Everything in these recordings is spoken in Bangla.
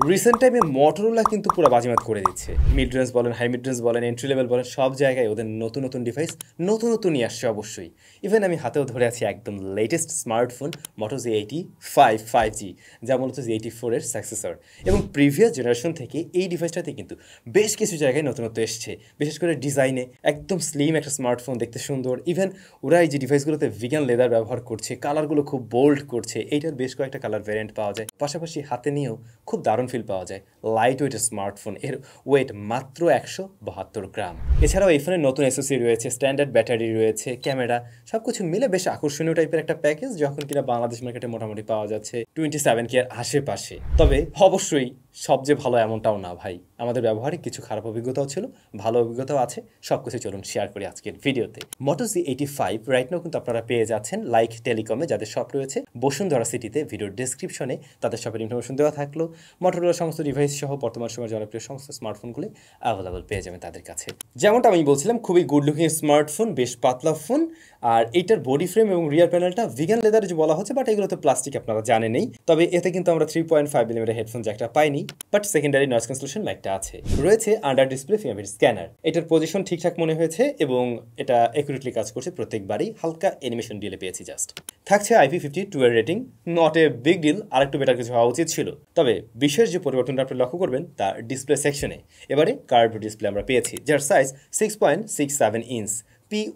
রিসেন্ট টাইমে মটোরোলা কিন্তু পুরো বাজিমাত করে দিচ্ছে। মিড রেঞ্জ বলেন, হাই মিড রেঞ্জ বলেন, এন্ট্রি লেভেল বলেন, সব জায়গায় ওদের নতুন নতুন ডিভাইস নতুন নিয়ে আসছে অবশ্যই। ইভেন আমি হাতেও ধরে আছি একদম লেটেস্ট স্মার্টফোন মোটো Z80 5G, যা মূলত Z84 এর সাকসেসর। এবং প্রিভিয়াস জেনারেশন থেকে এই ডিভাইসটাতে কিন্তু বেশ কিছু জায়গায় নতুনত্ব এসছে, বিশেষ করে ডিজাইনে একদম স্লিম একটা স্মার্টফোন, দেখতে সুন্দর। ইভেন ওরা এই যে ডিভাইসগুলোতে ভিগান লেদার ব্যবহার করছে, কালারগুলো খুব বোল্ড করছে। এইটার বেশ কয়েকটা কালার ভ্যারিয়েন্ট পাওয়া যায়, পাশাপাশি হাতে নিয়েও খুব দারুণ ফিল পাওয়া যায়। লাইট ওয়েটের স্মার্টফোন, এর ওয়েট মাত্র 172 গ্রাম। এছাড়াও এই ফোনের নতুন এসওসি রয়েছে, স্ট্যান্ডার্ড ব্যাটারি রয়েছে, ক্যামেরা, সব কিছু মিলে বেশ আকর্ষণীয় টাইপের একটা প্যাকেজ, যখন কিনা বাংলাদেশ মার্কেটে মোটামুটি পাওয়া যাচ্ছে 27K এর আশেপাশে। তবে অবশ্যই সবচেয়ে ভালো এমনটাও না ভাই, আমাদের ব্যবহারে কিছু খারাপ অভিজ্ঞতাও ছিল, ভালো অভিজ্ঞতাও আছে। সব কিছু চলুন শেয়ার করি আজকের ভিডিওতে। মোটো Z85 রাইট নাও কিন্তু আপনারা পেয়ে যাচ্ছেন লাইক টেলিকমে, যাদের শপ রয়েছে বসুন্ধরা সিটিতে। ভিডিওর ডেসক্রিপশনে তাদের শপের ইনফরমেশন দেওয়া থাকলো। মোটোরোলার সমস্ত ডিভাইস সহ বর্তমান সময়ের জনপ্রিয় সমস্ত স্মার্টফোনগুলি অ্যাভেলেবল পেয়ে যাবেন তাদের কাছে। যেমনটা আমি বলছিলাম, খুবই গুড লুকিং স্মার্টফোন, বেশ পাতলা ফোন। আর এইটার বডি ফ্রেম এবং রিয়ার প্যানেলটা ভিগান লেদার যে বলা হচ্ছে, বাট এগুলো তো প্লাস্টিক, আপনারা জানেনই। তবে এতে কিন্তু আমরা 3.5mm হেডফোন জ্যাকটা পাইনি, বাট সেকেন্ডারি নয়েজ ক্যান্সেলেশন মাইকটা আছে। রয়েছে আন্ডার ডিসপ্লে ফিঙ্গারপ্রিন্ট স্ক্যানার। এটার পজিশন ঠিকঠাক মনে হয়েছে এবং এটা অ্যাকুরেটলি কাজ করছে প্রত্যেকবারই। হালকা অ্যানিমেশন ডিলে পেয়েছি জাস্ট। থাকছে IP52 এর rating, not a big deal, আরেকটু বেটার কিছু হওয়া উচিত ছিল। তবে বিশেষ যে পরিবর্তনটা আপনি লক্ষ্য করবেন তা ডিসপ্লে সেকশনে। এবারে কার্ভড ডিসপ্লে আমরা পেয়েছি, যার size 6.67 inch,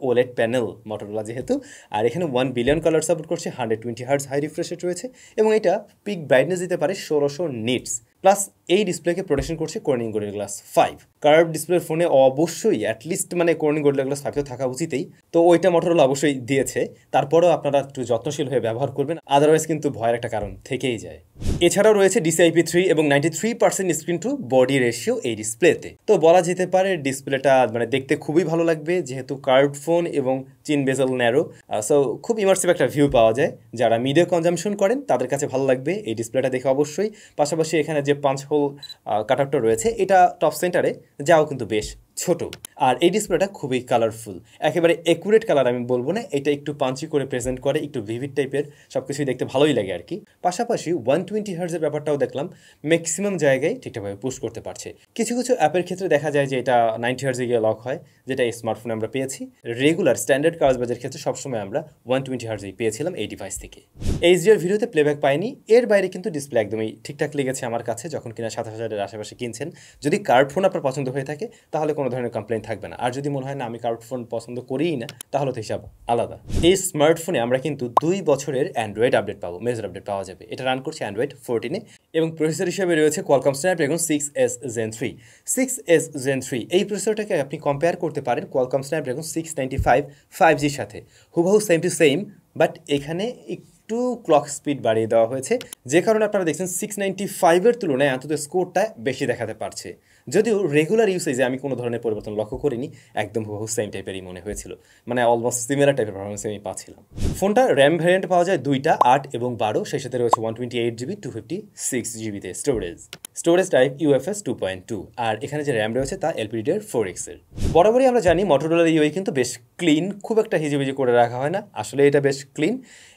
OLED panel Motorola যেহেতু। আর এখানে 1 বিলিয়ন কালার সাপোর্ট করছে, 120 হার্টজ হাই রিফ্রেশ রেট রয়েছে এবং এটা পিক ব্রাইটনেস দিতে পারে 1600 নিটস। প্লাস এই ডিসপ্লেকে প্রোটেকশন করছে কর্নিং গরিলা গ্লাস 5। কার্ভ ডিসপ্লের ফোনে অবশ্যই অ্যাটলিস্ট মানে কর্নিং গরিলা গ্লাস 5 তো থাকা উচিতই, তো ওইটা মোটোরোলা অবশ্যই দিয়েছে। তারপরেও আপনারা একটু যত্নশীল হয়ে ব্যবহার করবেন, আদারওয়াইজ কিন্তু ভয়ের একটা কারণ থেকেই যায়। এছাড়াও রয়েছে DCI-P3 এবং 93% স্ক্রিন টু বডি রেশিও এই ডিসপ্লেতে। তো বলা যেতে পারে ডিসপ্লেটা মানে দেখতে খুবই ভালো লাগবে, যেহেতু কার্ভ ফোন এবং চিন বেজেল ন্যারো, সো খুব ইমার্সিভ একটা ভিউ পাওয়া যায়। যারা মিডিয়া কনজামশন করেন তাদের কাছে ভালো লাগবে এই ডিসপ্লেটা দেখে অবশ্যই। পাশাপাশি এখানে যে 5 হোল কাটআউটটা রয়েছে, এটা টপ সেন্টারে, যাও কিন্তু বেশ ছোট। আর এই ডিসপ্লেটা খুবই কালারফুল, একেবারে একুরেট কালার আমি বলবো না, এটা একটু পাঞ্চি করে প্রেজেন্ট করে, একটু ভিভিড টাইপের, সব কিছুই দেখতে ভালোই লাগে আর কি। পাশাপাশি 120 হার্টজের ব্যাপারটাও দেখলাম, ম্যাক্সিমাম জায়গায় ঠিকঠাকভাবে পুশ করতে পারছে। কিছু কিছু অ্যাপের ক্ষেত্রে দেখা যায় যে এটা 90 হার্টজে গিয়ে লক হয়, যেটা এই স্মার্টফোনে আমরা পেয়েছি। রেগুলার স্ট্যান্ডার্ড কাজবাজের ক্ষেত্রে সবসময় আমরা 120 হার্টজেই পেয়েছিলাম এই ডিভাইস থেকে। HDR ভিডিওতে প্লেব্যাক পাইনি, এর বাইরে কিন্তু ডিসপ্লে একদমই ঠিকঠাক লেগেছে আমার কাছে, যখন কিনা 7000-এর আশেপাশে কিনছেন। যদি কার্ভ ফোন আপনার পছন্দ হয়ে থাকে তাহলে কোনো ধরনের কমপ্লেন থাকবে না, আর যদি মনে হয় না আমি কার্ভ ফোন পছন্দ করিই না, তাহলে তো হিসাব আলাদা। এই স্মার্টফোনে আমরা কিন্তু 2 বছরের অ্যান্ড্রয়েড আপডেট পাবো, মেজর আপডেট পাওয়া যাবে। এটা রান করছে অ্যান্ড্রয়েড 14-এ এবং প্রসেসর হিসেবে রয়েছে Qualcomm Snapdragon 6S Gen 3। 6S Gen 3 এই প্রসেসরটাকে আপনি কম্পেয়ার করতে পারেন কোয়ালকম স্ন্যাপড্রাগন 695 5Gর সাথে, হুবহু সেম টু সেম, বাট এখানে একটু ক্লক স্পিড বাড়িয়ে দেওয়া হয়েছে, যে কারণে আপনারা দেখছেন 695-এর তুলনায় অন্তত স্কোরটা বেশি দেখাতে পারছে। যদিও রেগুলার ইউসেজে আমি কোনো ধরনের পরিবর্তন লক্ষ্য করিনি, একদম হুবহু সেম টাইপেরই মনে হয়েছিল, মানে অলমোস্ট সিমিলার টাইপের পারফরমেন্স আমি পাচ্ছিলাম। ফোনটা র্যাম ভ্যারিয়েন্ট পাওয়া যায় 2টা, 8 এবং 12, সেই সাথে রয়েছে 128GB 256GB storage type UFS 2.2। আর এখানে যে র্যাম রয়েছে তা LPDDR4X এর। বরাবরই আমরা জানি মোটোরোলার ইউআই কিন্তু বেশ ক্লিন, খুব একটা হিজিবিজি করে রাখা হয় না, আসলে এটা বেশ ক্লিন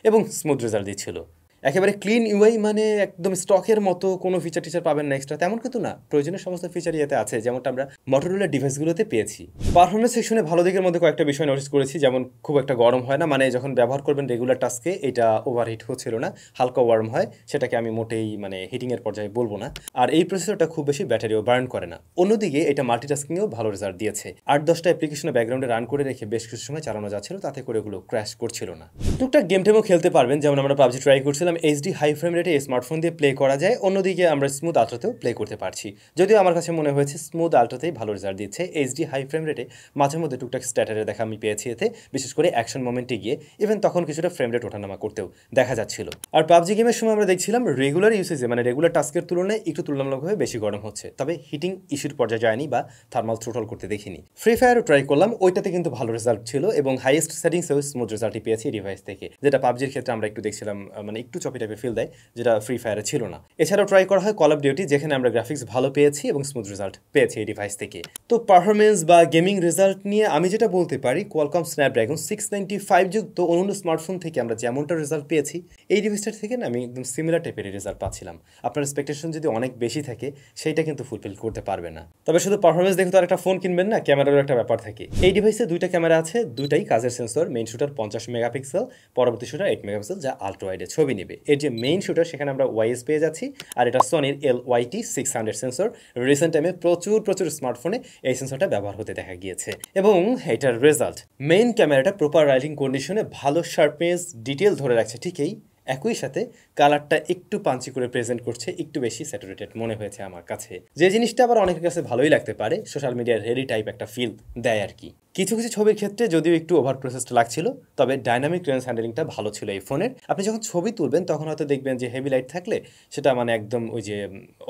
এবং স্মুথ রেজাল্ট দিচ্ছিল। একেবারে ক্লিন ইউআই মানে একদম স্টকের মতো কোনো ফিচার টিচার পাবেন না এক্সট্রা, তেমন কিন্তু না। প্রয়োজনীয় সমস্ত ফিচারই এতে আছে, যেমনটা আমরা মোটোরোলার ডিভাইসগুলোতে পেয়েছি। পারফরমেন্স সেকশনে ভালো দিকের মধ্যে কয়েকটা বিষয় নোটিস করেছি, যেমন খুব একটা গরম হয় না, মানে যখন ব্যবহার করবেন রেগুলার টাস্কে এটা ওভারহিট হচ্ছিল না, হালকা ওয়ার্ম হয়, সেটাকে আমি মোটেই মানে হিটিংয়ের পর্যায়ে বলবো না। আর এই প্রসেসরটা খুব বেশি ব্যাটারিও বার্ন করে না। অন্যদিকে এটা মাল্টিটাস্কিংয়েও ভালো রেজাল্ট দিয়েছে। 8-10টা অ্যাপ্লিকেশনে ব্যাকগ্রাউন্ডে রান করে রেখে বেশ কিছু সময় চালানো যাচ্ছিল, তাতে করে ওগুলো ক্র্যাশ করছিল না। টুকটাক গেম টেমও খেলতে পারবেন, যেমন আমরা পাবজি ট্রাই করছিলাম, HD হাই ফ্রেম রেটে স্মার্টফোন দিয়ে প্লে করা যায়। অন্যদিকে আমরা স্মুথ আল্ট্রাতেও প্লে করতে পারছি, যদিও আমার কাছে মনে হয়েছে স্মুথ আল্ট্রাতেই ভালো রেজাল্ট দিচ্ছে। HD হাই ফ্রেম রেটে মাঝে মধ্যে টুকটাক স্ট্যাটারে দেখা আমি পেয়েছি এতে, বিশেষ করে অ্যাকশন মোমেন্টে গিয়ে ইভেন তখন কিছুটা ফ্রেম রেট ওঠানামা করতেও দেখা যাচ্ছিল। আর পাবজি গেমের সময় আমরা দেখছিলাম রেগুলার ইউসেজে মানে রেগুলার টাস্কের তুলনায় একটু তুলনামূলকভাবে বেশি গরম হচ্ছে, তবে হিটিং ইস্যুর পর্যায়ে যায়নি বা থার্মাল থ্রোটল করতে দেখিনি। ফ্রি ফায়ারও ট্রাই করলাম, ওইটাতে কিন্তু ভালো রেজাল্ট ছিল এবং হাইয়েস্ট সেটিংসেও স্মুথ রেজাল্টই পেয়েছি ডিভাইস থেকে, যেটা পাবজির ক্ষেত্রে আমরা একটু দেখছিলাম মানে একটু চপি টাইপের ফিল দেয়, যেটা ফ্রি ফায়ারে ছিল না। এছাড়াও ট্রাই করা হয় কল অফ ডিউটি, যেখানে আমরা গ্রাফিক্স ভালো পেয়েছি এবং স্মুথ রেজাল্ট পেয়েছি এই ডিভাইস থেকে। তো পারফরমেন্স বা গেমিং রেজাল্ট নিয়ে আমি যেটা বলতে পারি, কোয়ালকম স্ন্যাপড্রাগন 695 যুক্ত অন্যান্য স্মার্টফোন থেকে আমরা যেমনটা রেজাল্ট পেয়েছি, এই ডিভাইসটার থেকে না আমি একদম সিমিলার টাইপের রেজাল্ট পাচ্ছিলাম। আপনার এক্সপেকটেশন যদি অনেক বেশি থাকে, সেইটা কিন্তু ফুলফিল করতে পারবে না। তবে শুধু পারফরমেন্স দেখে তো আর একটা ফোন কিনবেন না, ক্যামেরারও একটা ব্যাপার থাকে। এই ডিভাইসে দুইটা ক্যামেরা আছে, দুইটাই কাজের সেন্সর। মেইন শুটার 50 মেগাপিক্সেল, পরবর্তী শুটার 8 মেগাপিক্সেল, যা আল্ট্রা ওয়াইডে ছবি নেবে। এর যে মেইন শুটার, সেখানে আমরা ওয়াইএস পেয়ে যাচ্ছি, আর এটা সনির LYT600 সেন্সর। রিসেন্ট টাইমে প্রচুর স্মার্টফোনে এই সেন্সরটা ব্যবহার হতে দেখা গিয়েছে। এবং এটার রেজাল্ট, মেইন ক্যামেরাটা প্রপার রাইটিং কন্ডিশনে ভালো শার্পনেস, ডিটেল ধরে রাখছে ঠিকই, একই সাথে কালারটা একটু পাঞ্চি করে প্রেজেন্ট করছে, একটু বেশি স্যাচুরেটেড মনে হয়েছে আমার কাছে, যে জিনিসটা আবার অনেকের কাছে ভালোই লাগতে পারে, সোশ্যাল মিডিয়ার রেডি টাইপ একটা ফিল দেয় আর কি। কিছু ছবির ক্ষেত্রে যদিও একটু ওভার প্রসেসড লাগছিল, তবে ডাইনামিক রেঞ্জ হ্যান্ডেলিংটা ভালো ছিল এই ফোনের। আপনি যখন ছবি তুলবেন তখন হয়তো দেখবেন যে হেভি লাইট থাকলে সেটা মানে একদম ওই যে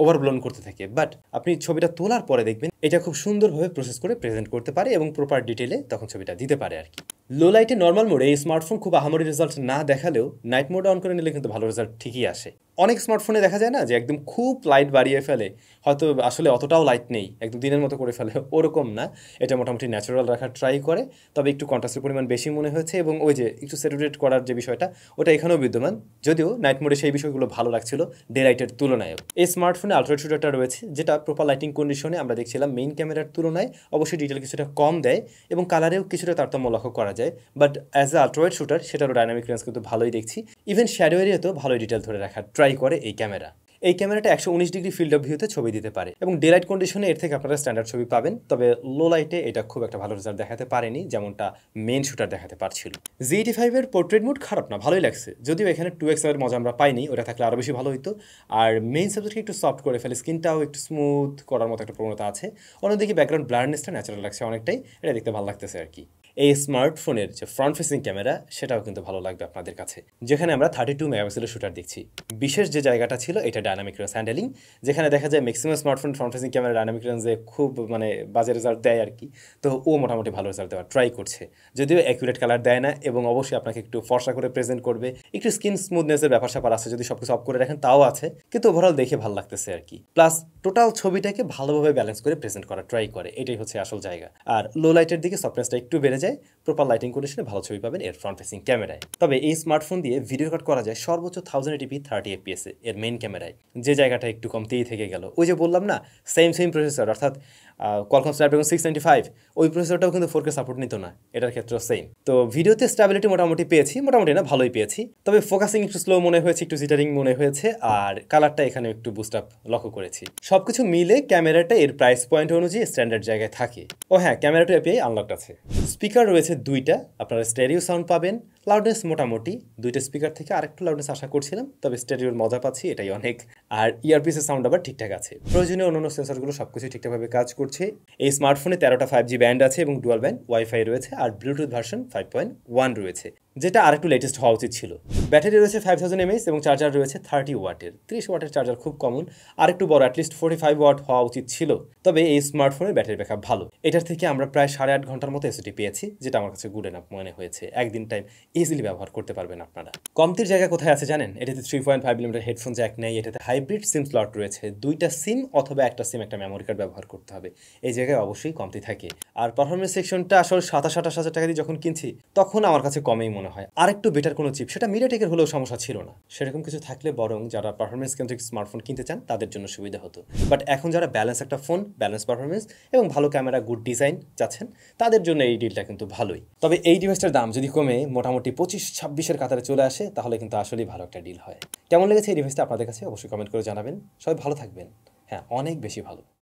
ওভারব্লোন করতে থাকে, বাট আপনি ছবিটা তোলার পরে দেখবেন এটা খুব সুন্দরভাবে প্রসেস করে প্রেজেন্ট করতে পারে এবং প্রপার ডিটেলে তখন ছবিটা দিতে পারে আর কি। লো লাইটে নর্মাল মোডে এই স্মার্টফোন খুব আহামরি রেজাল্ট না দেখালেও নাইট মোড অন করে নিলে কিন্তু ভালো রেজাল্ট ঠিকই আসে। অনেক স্মার্টফোনে দেখা যায় না যে একদম খুব লাইট বাড়িয়ে ফেলে, হয়তো আসলে অতটাও লাইট নেই, একদম দিনের মতো করে ফেলে, ওরকম না। এটা মোটামুটি ন্যাচারাল রাখার ট্রাই করে, তবে একটু কন্ট্রাস্টের পরিমাণ বেশি মনে হয়েছে এবং ওই যে একটু স্যাচুরেট করার যে বিষয়টা, ওটা এখানেও বিদ্যমান, যদিও নাইট মোডে সেই বিষয়গুলো ভালো লাগছিল ডে লাইটের তুলনায়ও। এই স্মার্টফোনে আলট্রা শুটারটা রয়েছে, যেটা প্রপার লাইটিং কন্ডিশনে আমরা দেখছিলাম মেইন ক্যামেরার তুলনায় অবশ্যই ডিটেল কিছুটা কম দেয় এবং কালারেও কিছুটা তারতম্য লক্ষ্য করা যায়, but as a ultra shooter সেটারও ডাইনামিক রেঞ্জ কিন্তু ভালোই দেখছি। ইভেন শ্যাডো এরিয়াতেও ভালোই ডিটেল ধরে রাখার ট্রাই করে এই ক্যামেরা। এই ক্যামেরাটা 119 ডিগ্রি ফিল্ড অফ ভিউতে ছবি দিতে পারে এবং ডে লাইট কন্ডিশনে এর থেকে আপনারা স্ট্যান্ডার্ড ছবি পাবেন, তবে লো লাইটে এটা খুব একটা ভালো রেজাল্ট দেখাতে পারেনি, যেমনটা মেইন শুটার দেখাতে পারছিল। Z85 এর পোর্ট্রেট মোড খারাপ না, ভালোই লাগছে, যদিও এখানে 2x এর মজা আমরা পাইনি, ওটা থাকলে আরও বেশি ভালো হইতো। আর মেইন সাবজেক্টকে একটু সফট করে ফেলে, স্কিনটাও একটু স্মুথ করার মতো একটা প্রবণতা আছে। অন্যদিকে ব্যাকগ্রাউন্ড ব্লারনেসটা ন্যাচারাল লাগছে অনেকটাই, এটা দেখতে ভালো লাগতেছে আর কি। এই স্মার্টফোনের যে ফ্রন্ট ফেসিং ক্যামেরা, সেটাও কিন্তু ভালো লাগবে আপনাদের কাছে, যেখানে আমরা 32 মেগাপিক্সেলের শুটার দেখছি। বিশেষ যে জায়গাটা ছিল এটা ডাইনামিক রেঞ্জ হ্যান্ডেলিং, যেখানে দেখা যায় maximum smartphone front facing camera dynamic রেঞ্জে খুব মানে বাজে রেজাল্ট দেয় আর কি। তো ও মোটামুটি ভালো রেজাল্ট দেওয়ার ট্রাই করছে, যদিও অ্যাকুরেট কালার দেয় না এবং অবশ্যই আপনাকে একটু ফর্সা করে প্রেজেন্ট করবে, একটু স্কিন স্মুথনেসের ব্যাপার স্যাপার আছে, যদি সব কিছু অফ করে রাখেন তাও আছে, কিন্তু ওভারঅল দেখে ভালো লাগতেছে আর কি। প্লাস টোটাল ছবিটাকে ভালোভাবে ব্যালেন্স করে প্রেজেন্ট করার ট্রাই করে, এটাই হচ্ছে আসল জায়গা। আর লো লাইটের দিকে সফটনেসটা একটু বেড়ে যায়, প্রপার লাইটিং কন্ডিশনে ভালো ছবি পাবেন এর ফ্রন্ট ফেসিং ক্যামেরায়। তবে এই স্মার্টফোন দিয়ে ভিডিও রেকর্ড করা যায় সর্বোচ্চ 1080p 30 fps এর মেইন ক্যামেরায়, যে জায়গাটা একটু কমতেই থেকে গেল। ওই যে বললাম না, সেম প্রসেসর, অর্থাৎ কোয়ালকম স্ন্যাপড্রাগন 695, ওই প্রসেসরটাও কিন্তু 4K সাপোর্ট নিত না, এটার ক্ষেত্রেও সেম। তো ভিডিওতে স্ট্যাবিলিটি মোটামুটি পেয়েছি, মোটামুটি না ভালোই পেয়েছি, তবে ফোকাসিং একটু স্লো মনে হয়েছে, একটু জিটারিং মনে হয়েছে, আর কালারটা এখানে একটু বুস্ট আপ লক্ষ্য করেছি। সবকিছু মিলে ক্যামেরাটা এর প্রাইস পয়েন্ট অনুযায়ী স্ট্যান্ডার্ড জায়গায় থাকে। ও হ্যাঁ, ক্যামেরাটা এপিআই আনলকড আছে। স্পিকার রয়েছে দুইটা, আপনারা স্টেরিও সাউন্ড পাবেন। লাউডনেস মোটামুটি দুইটা স্পিকার থেকে আরেকটু লাউডনেস আশা করছিলাম, তবে স্টেরিওর মজা পাচ্ছি, এটাই অনেক। আর ইয়ারপিসের সাউন্ড আবার ঠিকঠাক আছে, প্রয়োজনীয় অন্যান্য সেন্সরগুলো সবকিছু ঠিকঠাকভাবে কাজ করছে। এই স্মার্টফোনে 13টা 5G ব্যান্ড আছে এবং ডুয়াল ব্যান্ড ওয়াইফাই রয়েছে, আর ব্লুটুথ ভার্সন 5.1 রয়েছে, যেটা আরেকটু লেটেস্ট হওয়া উচিত ছিল। ব্যাটারি রয়েছে 5000 mAh এবং চার্জার রয়েছে 30 ওয়াটের। 30 ওয়াটের চার্জার খুব কমন, আরেকটু বড় অ্যাটলিস্ট 45 ওয়াট হওয়া উচিত ছিল। তবে এই স্মার্টফোনের ব্যাটারি ব্যাকআপ ভালো, এটার থেকে আমরা প্রায় 8.5 ঘন্টার মতো এসওটি পেয়েছি, যেটা আমার কাছে গুড এনাফ মনে হয়েছে। একদিন টাইম ইজিলি ব্যবহার করতে পারবেন আপনারা। কমতির জায়গা কোথায় আছে জানেন? এটাতে 3.5mm হেডফোন জ্যাক নেই, এটাতে হাইব্রিড সিম স্লট রয়েছে, দুইটা সিম অথবা একটা সিম একটা মেমোরি কার্ড ব্যবহার করতে হবে, এই জায়গায় অবশ্যই কমতি থাকে। আর পারফরমেন্স সেকশনটা আসলে 27-28 টাকা দিয়ে যখন কিনছি তখন আমার কাছে কমেই মনে হয়। আরেকটু বেটার কোনো চিপ, সেটা মিডিয়াটেকের হলেও সমস্যা ছিল না, সেরকম কিছু থাকলে বরং যারা পারফরমেন্স কেন্দ্রিক স্মার্টফোন কিনতে চান তাদের জন্য সুবিধা হতো। বাট এখন যারা ব্যালেন্স একটা ফোন, ব্যালেন্স পারফরমেন্স এবং ভালো ক্যামেরা, গুড ডিজাইন চাচ্ছেন, তাদের জন্য এই ডিলটা কিন্তু ভালোই। তবে এই ডিভাইসটার দাম যদি কমে মোটামুটি 25-26-এর কাতারে চলে আসে, তাহলে কিন্তু আসলেই ভালো একটা ডিল হয়। কেমন লেগেছে এই ডিভাইসটা আপনাদের কাছে অবশ্যই কমেন্ট করে জানাবেন। সবাই ভালো থাকবেন, হ্যাঁ অনেক বেশি ভালো।